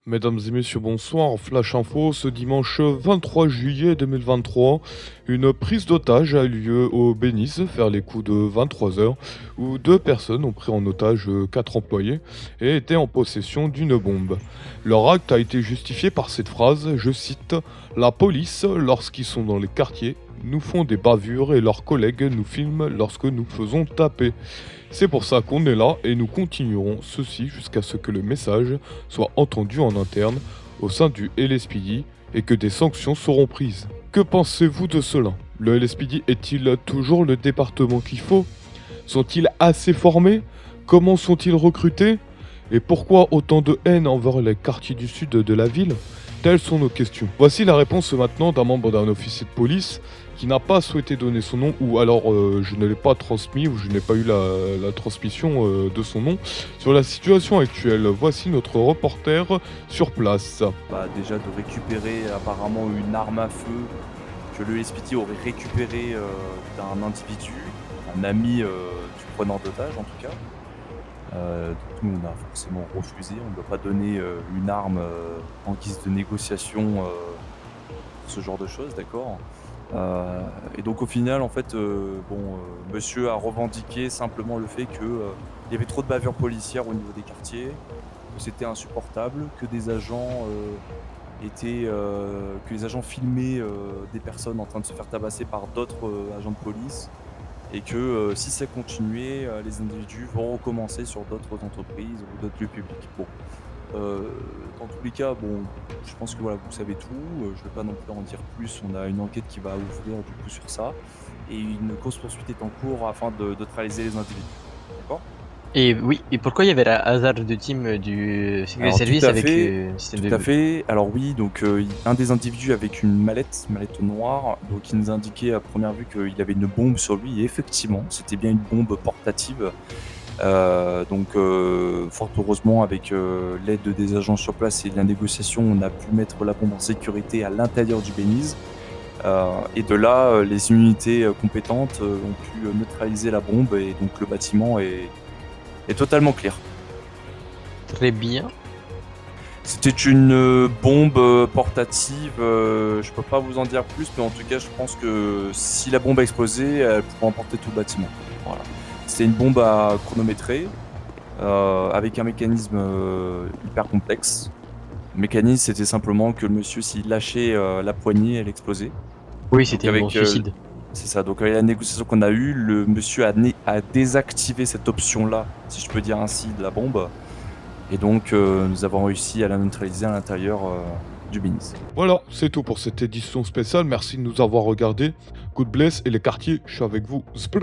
Mesdames et messieurs, bonsoir. Flash Info, ce dimanche 23 juillet 2023, une prise d'otage a eu lieu au Bénice vers les coups de 23 heures, où deux personnes ont pris en otage quatre employés et étaient en possession d'une bombe. Leur acte a été justifié par cette phrase, je cite, la police, lorsqu'ils sont dans les quartiers, nous font des bavures et leurs collègues nous filment lorsque nous faisons taper. C'est pour ça qu'on est là et nous continuerons ceci jusqu'à ce que le message soit entendu en interne au sein du LSPD et que des sanctions seront prises. Que pensez-vous de cela? Le LSPD est-il toujours le département qu'il faut? Sont-ils assez formés? Comment sont-ils recrutés? Et pourquoi autant de haine envers les quartiers du sud de la ville? Telles sont nos questions. Voici la réponse maintenant d'un membre d'un officier de police qui n'a pas souhaité donner son nom, ou alors je ne l'ai pas transmis, ou je n'ai pas eu la transmission de son nom, sur la situation actuelle. Voici notre reporter sur place. Déjà de récupérer apparemment une arme à feu que le SPT aurait récupéré d'un individu, un ami du preneur d'otage en tout cas. Nous on a forcément refusé, on ne doit pas donner une arme en guise de négociation pour ce genre de choses, d'accord. Et donc au final en fait monsieur a revendiqué simplement le fait que il y avait trop de bavures policières au niveau des quartiers, que c'était insupportable, que des agents que les agents filmaient des personnes en train de se faire tabasser par d'autres agents de police, et que si ça continuait, les individus vont recommencer sur d'autres entreprises ou d'autres lieux publics. Bon, dans tous les cas, je pense que voilà, vous savez tout. Je ne vais pas non plus en dire plus. On a une enquête qui va ouvrir du coup sur ça, et une cause-poursuite est en cours afin de neutraliser les individus. D'accord? Et oui, et pourquoi il y avait la hasard de team du Secret Alors, Service tout à avec fait, système tout de à fait. Alors oui, donc un des individus avec une mallette noire, donc il nous indiquait à première vue qu'il avait une bombe sur lui, et effectivement, c'était bien une bombe portative. Fort heureusement, avec l'aide des agents sur place et de la négociation, on a pu mettre la bombe en sécurité à l'intérieur du Béniz. Et de là, les unités compétentes ont pu neutraliser la bombe, et donc le bâtiment est totalement clear. Très bien. C'était une bombe portative, je peux pas vous en dire plus, mais en tout cas je pense que si la bombe a explosé, elle pourrait emporter tout le bâtiment. Voilà. C'était une bombe à chronométrer, avec un mécanisme hyper complexe. Le mécanisme, c'était simplement que le monsieur, s'il lâchait la poignée, elle explosait. Oui, c'était un avec, bon suicide. C'est ça, donc avec la négociation qu'on a eue, le monsieur a désactivé cette option-là, si je peux dire ainsi, de la bombe. Et donc nous avons réussi à la neutraliser à l'intérieur du Béniz. Voilà, c'est tout pour cette édition spéciale. Merci de nous avoir regardés. God bless et les quartiers, je suis avec vous. Spr.